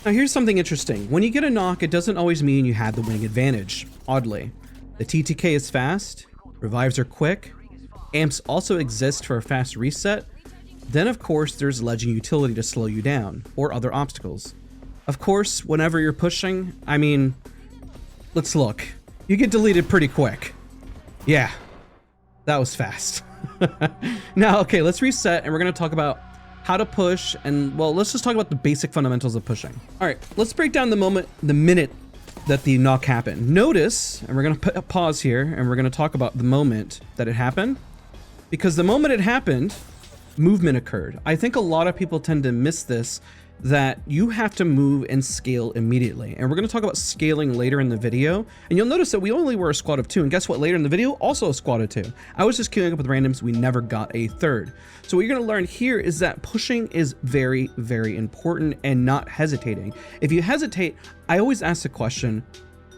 Now here's something interesting. When you get a knock, it doesn't always mean you have the winning advantage, oddly. The TTK is fast, revives are quick, amps also exist for a fast reset, then of course there's legend utility to slow you down, or other obstacles. Of course, whenever you're pushing, I mean, let's look. You get deleted pretty quick. Yeah, that was fast. Now, okay, let's reset and we're gonna talk about how to push and, well, let's just talk about the basic fundamentals of pushing. All right, let's break down the minute that the knock happened. Notice, and we're gonna put a pause here and we're gonna talk about the moment that it happened, because the moment it happened, movement occurred. I think a lot of people tend to miss this, that you have to move and scale immediately. And we're going to talk about scaling later in the video. And you'll notice that we only were a squad of 2. And guess what? Later in the video, also a squad of 2. I was just queuing up with randoms. We never got a third. So what you're going to learn here is that pushing is very, very important and not hesitating. If you hesitate, I always ask the question,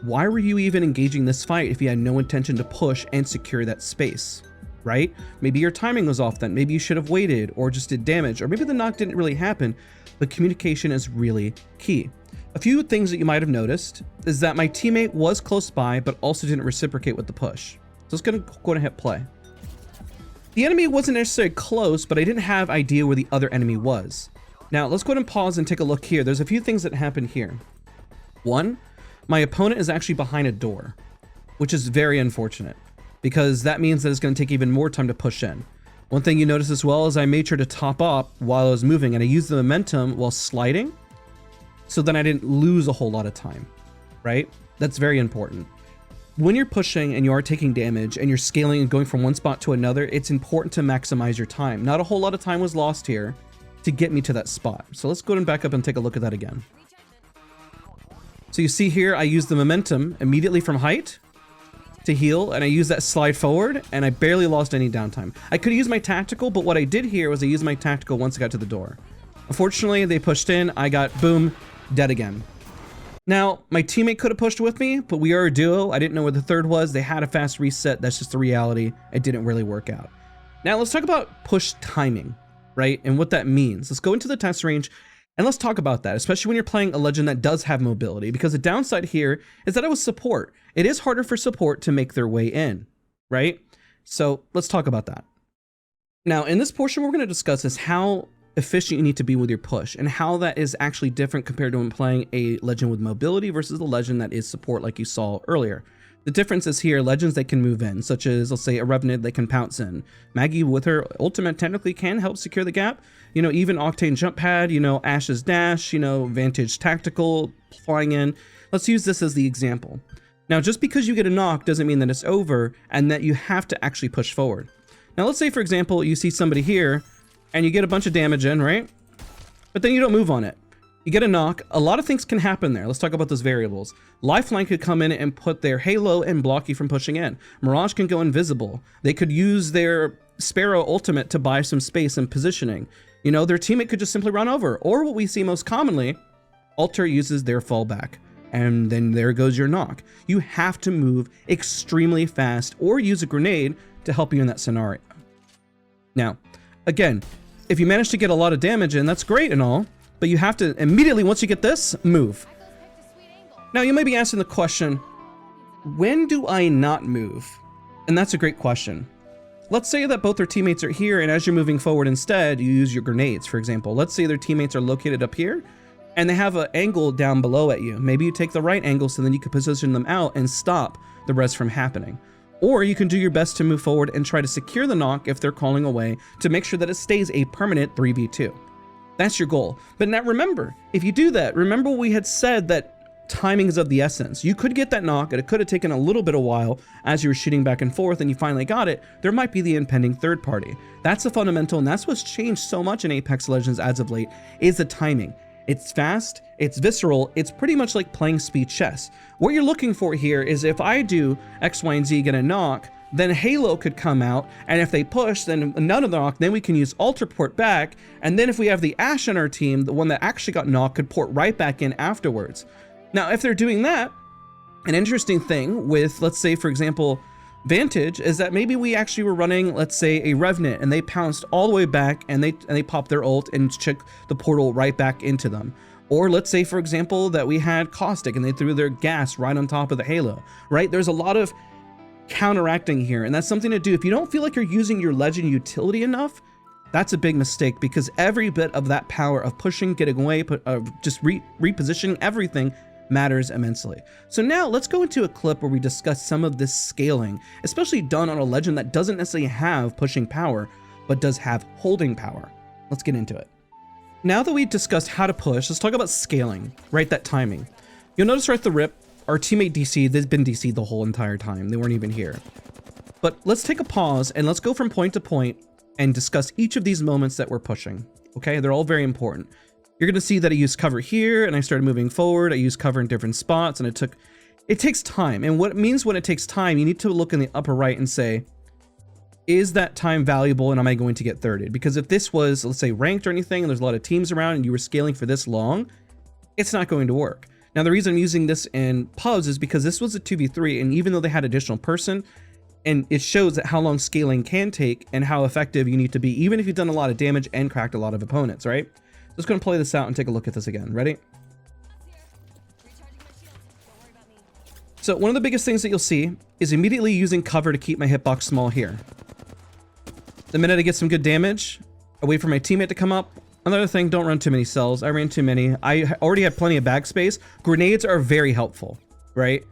why were you even engaging this fight if you had no intention to push and secure that space? Right? Maybe your timing was off then. Maybe you should have waited or just did damage, or maybe the knock didn't really happen. But communication is really key. A few things that you might have noticed is that my teammate was close by, but also didn't reciprocate with the push. So let's go ahead and hit play. The enemy wasn't necessarily close, but I didn't have idea where the other enemy was. Now let's go ahead and pause and take a look here. There's a few things that happen here. One, my opponent is actually behind a door, which is very unfortunate because that means that it's going to take even more time to push in. One thing you notice as well is I made sure to top up while I was moving, and I used the momentum while sliding, so then I didn't lose a whole lot of time, right? That's very important. When you're pushing and you are taking damage and you're scaling and going from one spot to another, it's important to maximize your time. Not a whole lot of time was lost here to get me to that spot. So let's go ahead and back up and take a look at that again. So you see here, I used the momentum immediately from height to heal, and I used that slide forward, and I barely lost any downtime. I could use my tactical, but what I did here was I used my tactical once I got to the door. Unfortunately, they pushed in, I got, boom, dead again. Now, my teammate could have pushed with me, but we are a duo. I didn't know where the third was. They had a fast reset. That's just the reality. It didn't really work out. Now, let's talk about push timing, right? And what that means. Let's go into the test range, and let's talk about that, especially when you're playing a legend that does have mobility, because the downside here is that it was support. It is harder for support to make their way in, right? So let's talk about that. Now, in this portion, we're going to discuss is how efficient you need to be with your push and how that is actually different compared to when playing a legend with mobility versus the legend that is support like you saw earlier. The difference is here, legends that can move in, such as, let's say, a Revenant that can pounce in. Maggie with her ultimate technically can help secure the gap. You know, even Octane Jump Pad, you know, Ash's Dash, you know, Vantage Tactical flying in. Let's use this as the example. Now, just because you get a knock doesn't mean that it's over and that you have to actually push forward. Now, let's say, for example, you see somebody here and you get a bunch of damage in, right? But then you don't move on it. You get a knock. A lot of things can happen there. Let's talk about those variables. Lifeline could come in and put their halo and block you from pushing in. Mirage can go invisible. They could use their Sparrow ultimate to buy some space and positioning. You know, their teammate could just simply run over. Or what we see most commonly, Alter uses their fallback. And then there goes your knock. You have to move extremely fast or use a grenade to help you in that scenario. Now, again, if you manage to get a lot of damage in, that's great and all, but you have to immediately, once you get this, move. Now, you may be asking the question, when do I not move? And that's a great question. Let's say that both their teammates are here, and as you're moving forward instead, you use your grenades, for example. Let's say their teammates are located up here, and they have an angle down below at you. Maybe you take the right angle so then you can position them out and stop the rest from happening. Or you can do your best to move forward and try to secure the knock if they're calling away to make sure that it stays a permanent 3v2. That's your goal. But now remember, if you do that, remember we had said that timing is of the essence. You could get that knock, and it could have taken a little bit of while as you were shooting back and forth and you finally got it. There might be the impending third party. That's the fundamental, and that's what's changed so much in Apex Legends as of late, is the timing. It's fast, it's visceral, it's pretty much like playing speed chess. What you're looking for here is if I do X, Y, and Z get a knock, then Halo could come out, and if they push, then none of the knock, then we can use Alter port back, and then if we have the Ash on our team, the one that actually got knocked could port right back in afterwards. Now, if they're doing that, an interesting thing with, let's say, for example, Vantage, is that maybe we actually were running, let's say, a Revenant, and they pounced all the way back, and they popped their ult and check the portal right back into them. Or let's say, for example, that we had Caustic and they threw their gas right on top of the Halo, right? There's a lot of counteracting here, and that's something to do. If you don't feel like you're using your legend utility enough, that's a big mistake, because every bit of that power of pushing, getting away, just repositioning, everything matters immensely. So now let's go into a clip where we discuss some of this scaling, especially done on a legend that doesn't necessarily have pushing power, but does have holding power. Let's get into it. Now that we've discussed how to push, let's talk about scaling, right? That timing. You'll notice right at the rip, our teammate DC, they've been DC'd the whole entire time. They weren't even here. But let's take a pause and let's go from point to point and discuss each of these moments that we're pushing. Okay, they're all very important. You're gonna see that I used cover here and I started moving forward. I used cover in different spots, and it takes time. And what it means when it takes time, you need to look in the upper right and say, is that time valuable and am I going to get thirded? Because if this was, let's say, ranked or anything, and there's a lot of teams around and you were scaling for this long, it's not going to work. Now, the reason I'm using this in pubs is because this was a 2v3, and even though they had additional person, and it shows that how long scaling can take and how effective you need to be, even if you've done a lot of damage and cracked a lot of opponents, right? So just gonna play this out and take a look at this again. Ready? So one of the biggest things that you'll see is immediately using cover to keep my hitbox small here. The minute I get some good damage, I wait for my teammate to come up. Another thing, don't run too many cells. I ran too many. I already have plenty of bag space. Grenades are very helpful, right?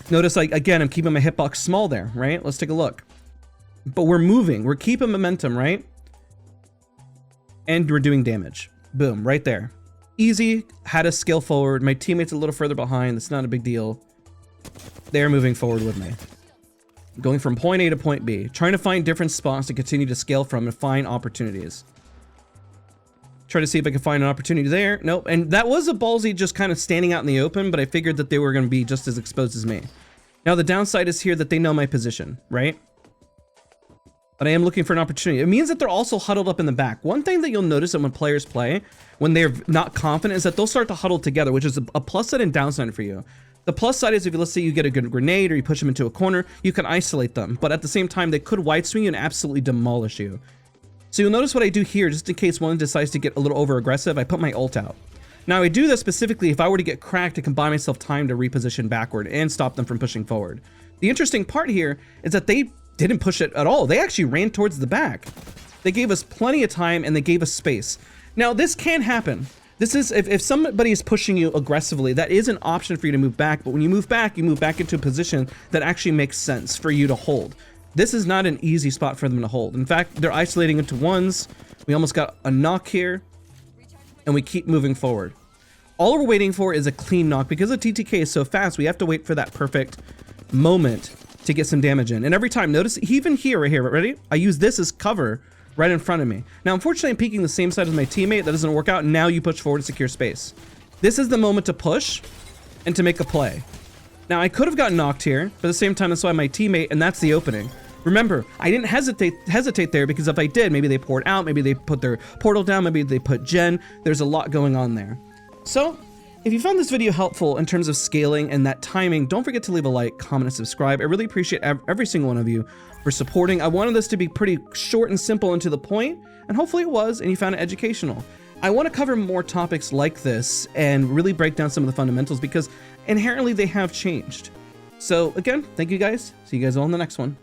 Notice, like, again, I'm keeping my hitbox small there, right? Let's take a look. But we're moving. We're keeping momentum, right? And we're doing damage. Boom, right there. Easy, had to scale forward. My teammate's a little further behind. That's not a big deal. They're moving forward with me. Going from point A to point B. Trying to find different spots to continue to scale from and find opportunities. Try to see if I can find an opportunity there. Nope. And that was a ballsy just kind of standing out in the open, but I figured that they were going to be just as exposed as me. Now, the downside is here that they know my position, right? But I am looking for an opportunity. It means that they're also huddled up in the back. One thing that you'll notice that when players play, when they're not confident, is that they'll start to huddle together, which is a plus side and downside for you. The plus side is if, let's say, you get a good grenade or you push them into a corner, you can isolate them. But at the same time, they could wide swing you and absolutely demolish you. So you'll notice what I do here, just in case one decides to get a little over aggressive, I put my ult out. Now I do this specifically if I were to get cracked, I can buy myself time to reposition backward and stop them from pushing forward. The interesting part here is that they didn't push it at all. They actually ran towards the back. They gave us plenty of time and they gave us space. Now this can happen. This is, if somebody is pushing you aggressively, that is an option for you to move back, but when you move back into a position that actually makes sense for you to hold. This is not an easy spot for them to hold. In fact, they're isolating into ones. We almost got a knock here, and we keep moving forward. All we're waiting for is a clean knock. Because the TTK is so fast, we have to wait for that perfect moment to get some damage in. And every time, notice, even here, right here, ready? I use this as cover right in front of me. Now, unfortunately, I'm peeking the same side as my teammate. That doesn't work out. Now you push forward and secure space. This is the moment to push and to make a play. Now, I could have gotten knocked here, but at the same time, that's why my teammate, and that's the opening. Remember, I didn't hesitate there, because if I did, maybe they poured out, maybe they put their portal down, maybe they put gen. There's a lot going on there. So, if you found this video helpful in terms of scaling and that timing, don't forget to leave a like, comment, and subscribe. I really appreciate every single one of you for supporting. I wanted this to be pretty short and simple and to the point, and hopefully it was, and you found it educational. I want to cover more topics like this and really break down some of the fundamentals, because inherently they have changed. So again, thank you guys. See you guys all in the next one.